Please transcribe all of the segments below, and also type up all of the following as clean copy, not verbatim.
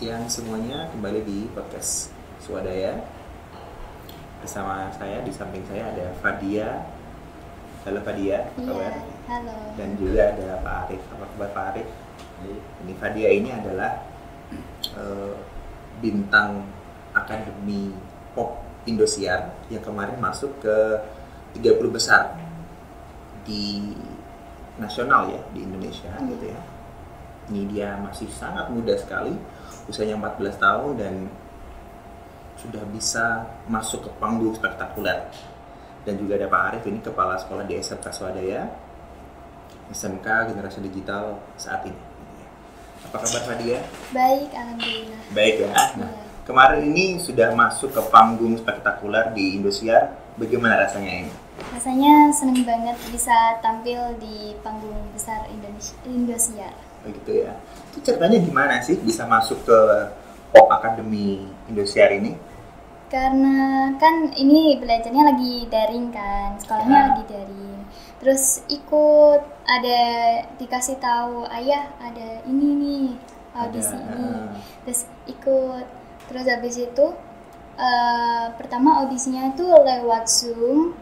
siang semuanya, kembali di podcast Swadaya. Bersama saya, di samping saya ada Fadia. Halo Fadia, apa kabar? Iya, halo. Dan juga ada Pak Arif. Apa kabar Pak Arif? Ini Fadia ini adalah bintang Akademi Pop Indosiar yang kemarin masuk ke 30 besar di nasional ya, di Indonesia gitu ya. Ini dia masih sangat muda sekali, usianya 14 tahun dan sudah bisa masuk ke panggung spektakuler. Dan juga ada Pak Arif, ini kepala sekolah di SMK Swadaya, SMK Generasi Digital saat ini. Apa kabar Fadia? Baik, alhamdulillah. Baik ya. Nah, kemarin ini sudah masuk ke panggung spektakuler di Indosiar. Bagaimana rasanya ini? Rasanya seneng banget bisa tampil di panggung besar Indosiar. Begitu ya. Itu ceritanya gimana sih bisa masuk ke Pop Academy Indosiar ini? Karena kan ini belajarnya lagi daring kan, sekolahnya Ya. lagi daring. Terus ikut, ada dikasih tahu ayah ada ini nih audisi ini. Terus ikut. Terus habis itu pertama audisinya itu lewat Zoom.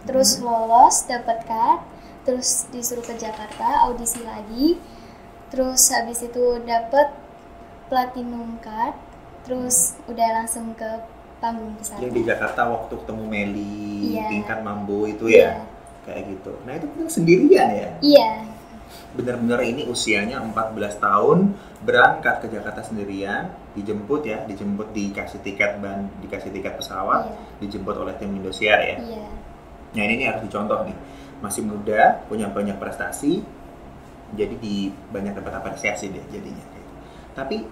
Terus lolos, dapat card. Terus disuruh ke Jakarta audisi lagi. Terus habis itu dapat platinum card. Terus udah langsung ke panggung besar. Yang di Jakarta waktu ketemu Meli, Iya. tingkat Mambo itu Iya. ya. Kayak gitu. Nah, itu kan sendirian ya. Iya, Benar-benar ini usianya 14 tahun, berangkat ke Jakarta sendirian, dijemput dikasih tiket pesawat, Iya. dijemput oleh tim Indosiar ya. iya. Nah, ini harus dicontoh nih. Masih muda, punya banyak prestasi, jadi banyak dapat apresiasi deh jadinya. Tapi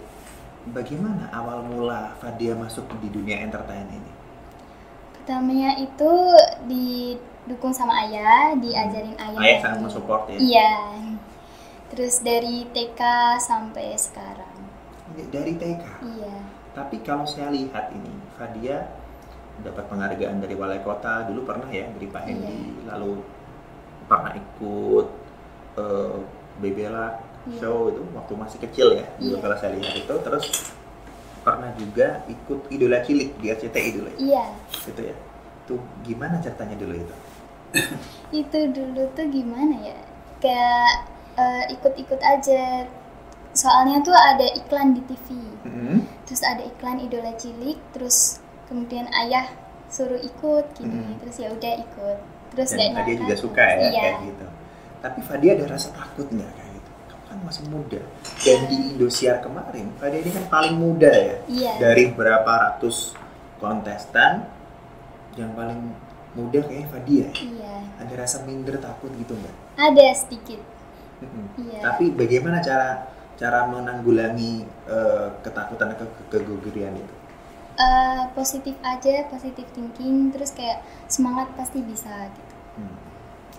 bagaimana awal mula Fadia masuk di dunia entertain ini? Pertamanya itu didukung sama ayah, diajarin ayah. Ayah sangat mensupport ya? Iya. Terus dari TK sampai sekarang. Dari TK? Iya. Tapi kalau saya lihat ini, Fadia dapat penghargaan dari Wali Kota, dulu pernah ya, dari Pak Hendi, lalu pernah ikut Bebela show itu waktu masih kecil ya, dulu Iya. kalau saya lihat itu, terus pernah juga ikut Idola Cilik di RCTI dulu ya, Iya. gitu ya. Tuh gimana ceritanya dulu itu? Itu dulu tuh gimana ya? Kayak ikut-ikut aja. Soalnya tuh ada iklan di TV. Terus ada iklan Idola Cilik, terus kemudian ayah suruh ikut gini. Terus ya udah ikut. Terus Dan Fadia juga suka ya, Iya. kayak gitu. Tapi Fadia ada rasa takut nggak kayak gitu? Kamu kan masih muda. Dan di Indosiar kemarin, Fadia ini kan paling muda ya. Iya. Dari berapa ratus kontestan, yang paling muda kayaknya Fadia ya. Iya. Ada rasa minder, takut gitu nggak? Ada sedikit. Iya. Tapi bagaimana cara menanggulangi ketakutan atau kegugurian itu? Positif aja, positif thinking, terus kayak semangat pasti bisa gitu.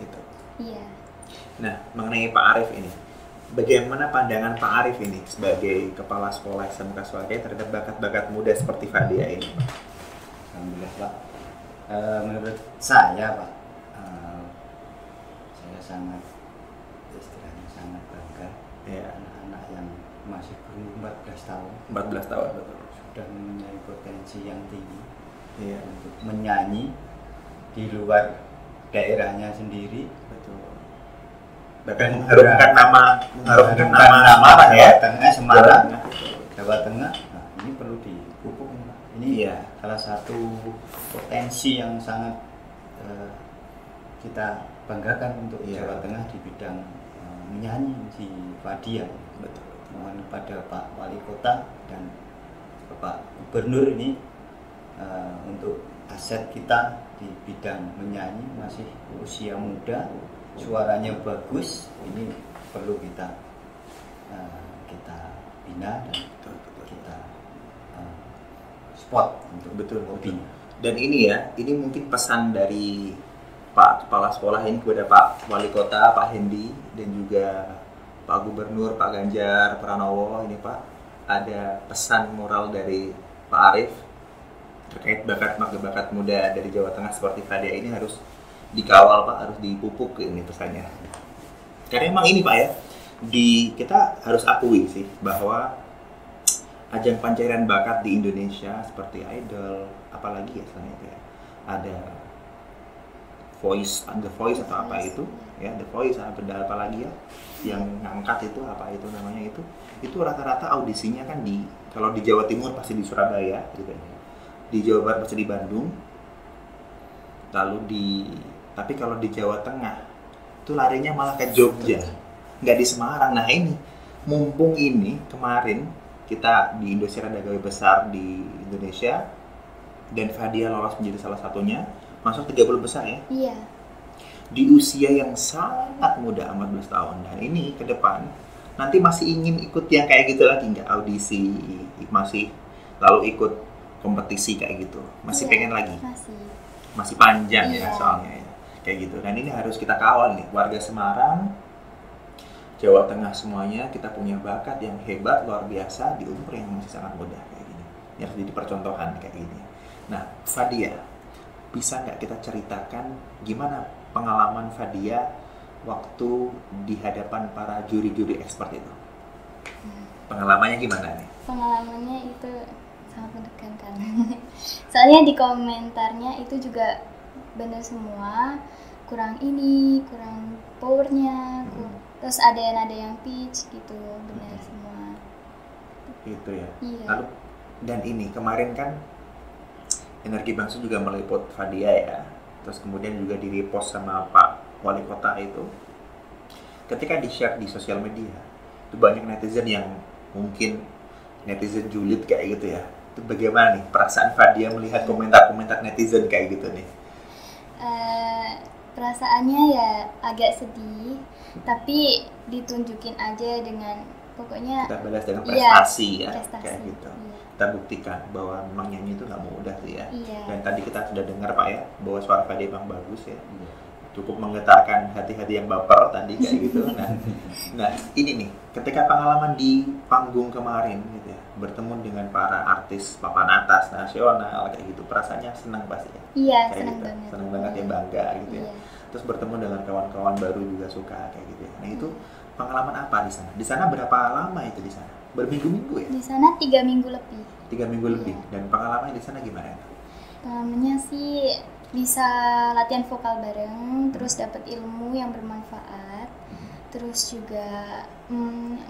Gitu. Iya. Nah, mengenai Pak Arif ini, bagaimana pandangan Pak Arif ini sebagai kepala sekolah SMK Swadaya terhadap bakat-bakat muda seperti Fadia ini? Alhamdulillah Pak. Menurut saya Pak, saya sangat bangga Ya, anak-anak yang masih berumur 14 tahun 14 tahun betul. sudah mempunyai potensi yang tinggi Iya, untuk menyanyi di luar daerahnya sendiri. betul. Bahkan mengharumkan nama Jawa Pak ya. Tengah, Semarang, Jawa Tengah. Nah, ini perlu dipupuk Pak. Ini Iya. salah satu potensi yang sangat kita banggakan untuk Iya. Jawa Tengah di bidang menyanyi si Fadia. Betul. Mohon kepada Pak Wali Kota dan Bapak Gubernur ini untuk aset kita di bidang menyanyi, masih usia muda, suaranya bagus, ini perlu kita bina dan kita support untuk Betul. hobinya. Dan ini ya, ini mungkin pesan dari Pak Kepala Sekolah ini kepada Pak Wali Kota, Pak Hendi, dan juga Pak Gubernur, Pak Ganjar Pranowo. Ini Pak, ada pesan moral dari Pak Arif terkait bakat muda dari Jawa Tengah seperti Fadia ini harus dikawal Pak, harus dipupuk ini pesannya. Karena emang ini Pak ya, kita harus akui sih bahwa ajang pencarian bakat di Indonesia seperti Idol, apalagi ya selain itu ya, ada The Voice atau apa itu ya, The Voice, ada apa lagi ya yang ngangkat itu, apa itu namanya, itu rata-rata audisinya kan kalau di Jawa Timur pasti di Surabaya gitu ya, di Jawa Barat pasti di Bandung, tapi kalau di Jawa Tengah itu larinya malah ke Jogja, nggak di Semarang. Nah ini mumpung ini kemarin kita di Indosiar ada gawe besar di Indonesia dan Fadia lolos menjadi salah satunya, masuk 30 besar ya. Iya. Di usia yang sangat muda, 14 tahun. Dan ini ke depan nanti masih ingin ikut yang kayak gitu lagi nggak, audisi, masih lalu ikut kompetisi kayak gitu, masih Iya, pengen lagi? Masih panjang ya Iya. soalnya ya, kayak gitu. Dan ini harus kita kawal nih, warga Semarang, Jawa Tengah semuanya, kita punya bakat yang hebat luar biasa di umur yang masih sangat muda kayak gini. Ini harus jadi percontohan kayak gini. Nah, Fadia, bisa nggak kita ceritakan gimana pengalaman Fadia waktu di hadapan para juri-juri expert itu? Pengalamannya gimana nih? Pengalamannya itu sangat menegangkan. Soalnya di komentarnya itu juga benar semua, kurang ini, kurang powernya, terus ada yang pitch gitu, benar semua. Itu ya. Iya. Lalu dan ini kemarin kan Energi Bangsa juga meliput Fadia ya. Terus kemudian juga di-repost sama Pak Wali Kota itu. Ketika di-share di sosial media, itu banyak netizen yang mungkin netizen julid kayak gitu ya. Itu bagaimana nih perasaan Fadia melihat komentar-komentar netizen kayak gitu nih? Perasaannya ya agak sedih, tapi ditunjukin aja dengan pokoknya Kita balas dengan prestasi ya, prestasi. kayak gitu. Iya. Kita buktikan bahwa memang nyanyi itu nggak mudah sih ya. Iya. Dan tadi kita sudah dengar Pak ya, bahwa suara Fadia memang bagus ya. Cukup menggetarkan hati-hati yang baper tadi kayak gitu. Nah ini nih, ketika pengalaman di panggung kemarin gitu ya, bertemu dengan para artis papan atas nasional kayak gitu, perasaannya senang pasti ya. Iya, Kayak senang gitu. banget. Senang banget ya, bangga gitu ya. Iya. Terus bertemu dengan kawan-kawan baru juga suka kayak gitu ya. Nah itu pengalaman apa di sana? Di sana berapa lama itu di sana? Berminggu-minggu ya? Di sana 3 minggu lebih. 3 minggu lebih. Iya. Dan pengalamannya di sana gimana? Pengalamannya sih bisa latihan vokal bareng, terus dapat ilmu yang bermanfaat, terus juga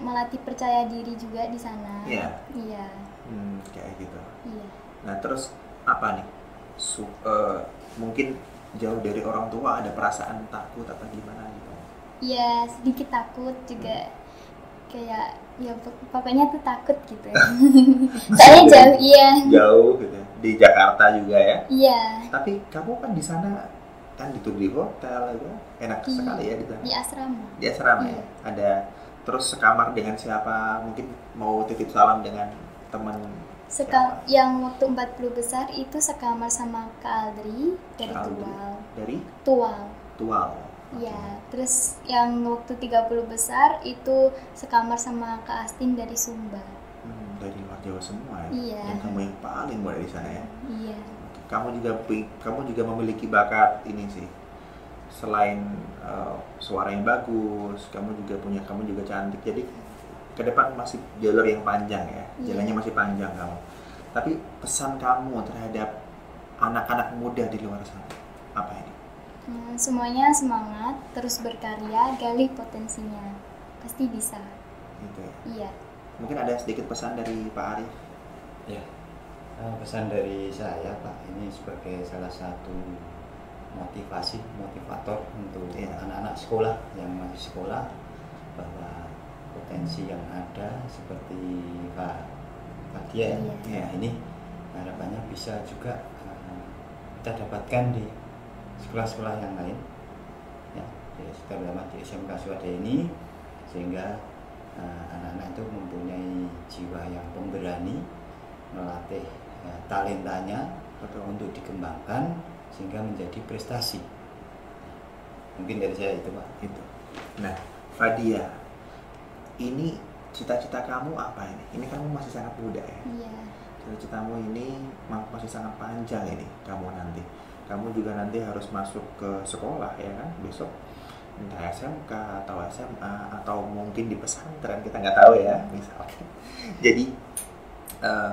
melatih percaya diri juga di sana. Iya. Iya. Kayak gitu. Iya. Nah terus apa nih? Mungkin jauh dari orang tua ada perasaan takut atau gimana gitu? Iya, sedikit takut juga, kayak ya pokoknya tuh takut gitu ya. Soalnya jauh, iya. Jauh gitu ya. Di Jakarta juga ya. Iya. Tapi kamu kan di sana kan di hotel ya. Enak sekali ya di sana. Di asrama. Di asrama Iya. ya. Ada terus sekamar dengan siapa? Mungkin mau titip salam dengan teman. Yang waktu 40 besar itu sekamar sama Kak Aldri dari Tual. Dari Tual. Iya, terus yang waktu 30 besar itu sekamar sama Kak Astin dari Sumba. Dari luar Jawa semua ya. Iya. Dan kamu yang paling muda di sana ya. Iya. Kamu juga memiliki bakat ini sih. Selain suara yang bagus, kamu juga cantik. Jadi ke depan masih jalur yang panjang ya. Jalannya masih panjang kamu. Tapi pesan kamu terhadap anak-anak muda di luar sana apa ini? Semuanya semangat, terus berkarya, gali potensinya, pasti bisa. Gitu ya. Iya. Mungkin ada sedikit pesan dari Pak Arif. Ya, pesan dari saya Pak, ini sebagai salah satu motivator untuk anak-anak sekolah yang masih sekolah, bahwa potensi yang ada seperti Pak Fadia ya, ini harapannya bisa juga kita dapatkan di sekolah-sekolah yang lain ya, terutama di SMK Swadaya ini, sehingga anak-anak itu mempunyai jiwa yang pemberani, melatih talentanya untuk dikembangkan sehingga menjadi prestasi. Mungkin dari saya itu Pak. Itu. Nah, Fadia, ini cita-cita kamu apa ini? Ini kamu masih sangat muda ya. Iya. Cita-citamu ini masih sangat panjang ini kamu nanti. Kamu juga nanti harus masuk ke sekolah ya kan besok, entah SMK atau SMA atau mungkin di pesantren, kita nggak tahu ya misalkan. Jadi eh,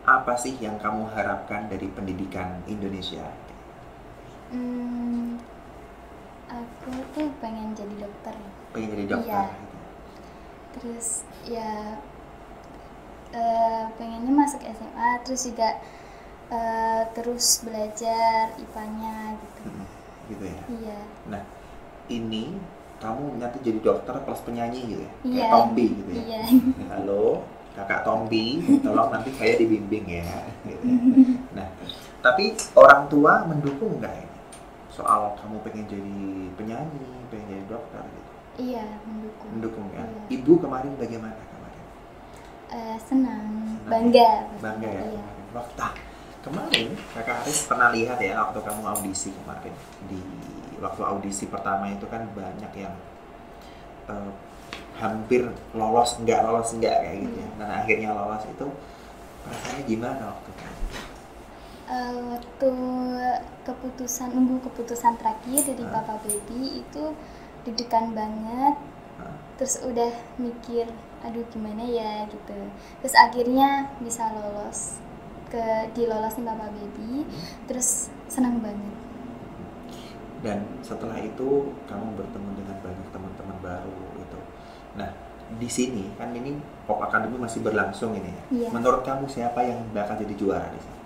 apa sih yang kamu harapkan dari pendidikan Indonesia? Aku tuh pengen jadi dokter. Pengen jadi dokter? Iya. Terus ya pengennya masuk SMA, terus juga terus belajar IPA-nya gitu. Gitu ya? Iya. Nah, ini kamu nanti jadi dokter plus penyanyi gitu ya? Iya. Kayak Tomby gitu ya? Iya. Halo, kakak Tomby, tolong nanti saya dibimbing ya. Gitu ya. Nah, tapi orang tua mendukung nggak ini? Soal kamu pengen jadi penyanyi, pengen jadi dokter gitu? Iya, mendukung. Mendukung ya? Iya. Ibu kemarin bagaimana kemarin? Senang, bangga. Bangga ya? Iya. Kemarin kakak Aris pernah lihat ya waktu kamu audisi kemarin. Waktu audisi pertama itu kan banyak yang hampir lolos enggak kayak gitu ya. Dan akhirnya lolos itu rasanya gimana waktu itu? Waktu nunggu keputusan terakhir dari Papa Baby itu deg-degan banget. Terus udah mikir, aduh gimana ya gitu. Terus akhirnya bisa dilolosin Papa Baby. Terus senang banget. Dan setelah itu kamu bertemu dengan banyak teman-teman baru itu. Nah, di sini kan ini Pop Academy masih berlangsung ini ya. Iya. Menurut kamu siapa yang bakal jadi juara di sini?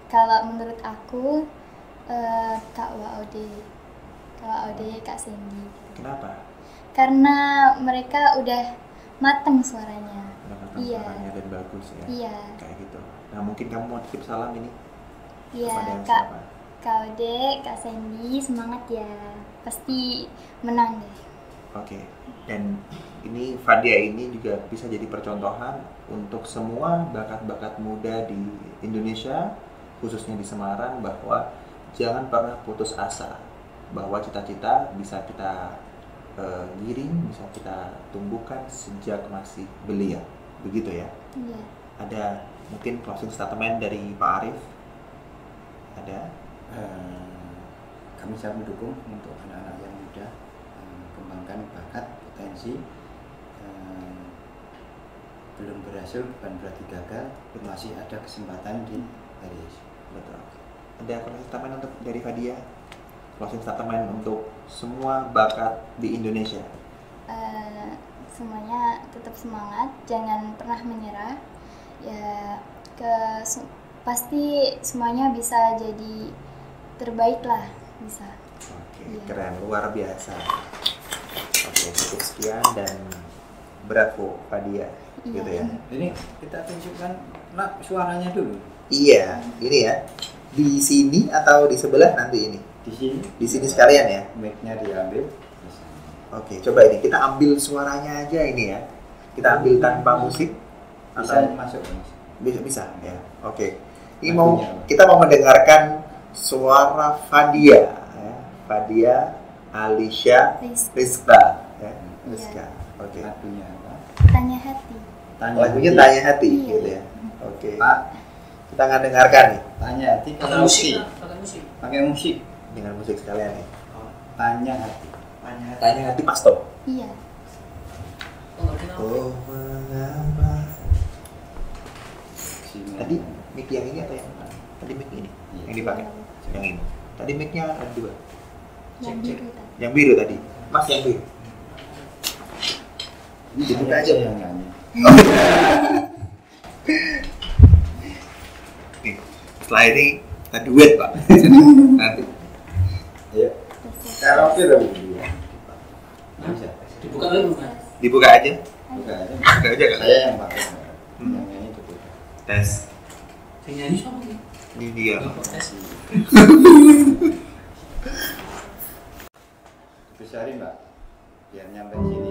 Kalau menurut aku Kak Waude, Kak Sandy. Kenapa? Karena mereka udah mateng suaranya. Iya. Suaranya dan bagus ya. Iya. Kayak gitu. Nah, mungkin kamu mau titip salam ini Iya, kepada siapa? Kak Ode, Kak Sandy, semangat ya. Pasti menang deh. Oke. Dan ini Fadia ini juga bisa jadi percontohan untuk semua bakat-bakat muda di Indonesia, khususnya di Semarang, bahwa jangan pernah putus asa bahwa cita-cita bisa kita giring, bisa kita tumbuhkan sejak masih belia. Begitu ya? Iya. Ada mungkin closing statement dari Pak Arif? Ada? Kami sangat mendukung untuk anak-anak yang muda mengembangkan bakat, potensi. Belum berhasil bukan berarti gagal, masih ada kesempatan di hari. Betul. Ada closing statement untuk dari Fadia? Closing statement untuk semua bakat di Indonesia? Semuanya tetap semangat, jangan pernah menyerah. Ya, pasti semuanya bisa jadi terbaik lah, bisa. Oke, Iya. keren, luar biasa. Oke, cukup sekian dan bravo Fadia, Iya. gitu ya. Ini kita tunjukkan suaranya dulu. Iya, ini ya. Di sini atau di sebelah nanti ini? Di sini. Di sini sekalian ya. Mic-nya diambil. Oke, coba ini kita ambil suaranya aja ini ya. Kita ambil tanpa musik. Bisa Atau- masuk. bisa ya. Oke. Ini kita mau mendengarkan suara Fadia, ya. Fadia Alisha Rizka, ya. Rizka. Oke. Lagunya apa? Tanya hati. Lagunya Tanya Hati, Iya. gitu ya. Oke. Pak, Kita akan dengarkan nih tanya hati Pakai musik. Pakai musik. dengan musik sekalian nih. Tanya hati. Tanya Hati Pasto. Iya. Oh, mengapa? Tadi mic yang ini atau yang mana? Tadi mic ini yang dipakai. Yang ini. Tadi mic-nya ada dua. Yang biru tadi. Yang biru tadi. Mas yang biru. Dibuka aja, yang nyanyi. Nih, setelah ini kita duet, Pak. Nanti. Ya. Karaoke dong. Bisa. Dibuka dulu kan? Dibuka aja. Buka aja. Buka aja kan? Saya yang pakai. Hmm. Yang nyanyi itu. Tes. Yang nyanyi siapa sih? Ini dia. Tes. Besarin, Mbak. Biar nyampe sini.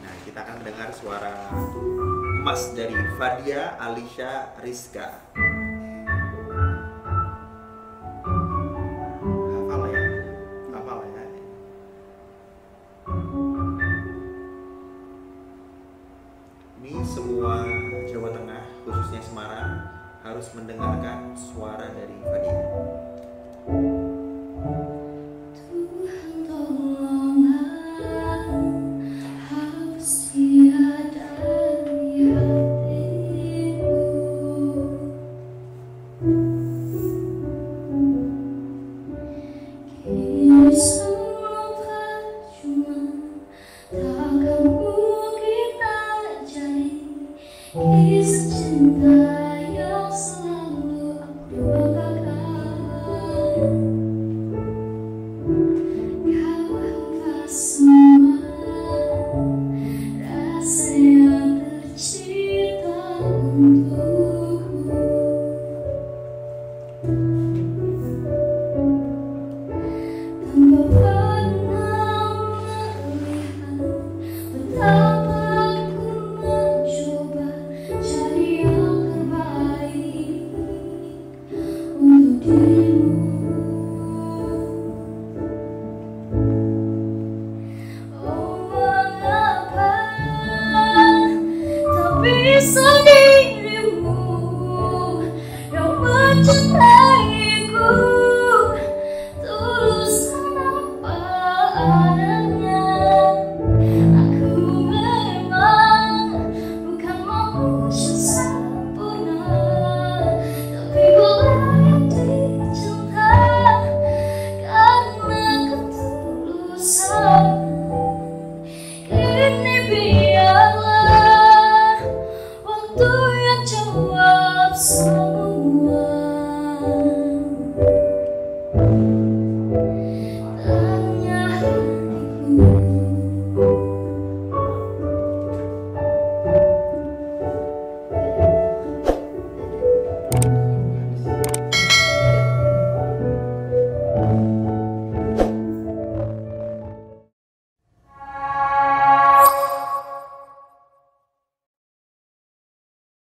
Nah, kita akan mendengar suara emas dari Fadia Alisha Rizka. Hafal ya? Hafal ya? Ini semua Jawa Tengah, khususnya Semarang, harus mendengarkan suara dari Fadia. Tuhan tolong Dulu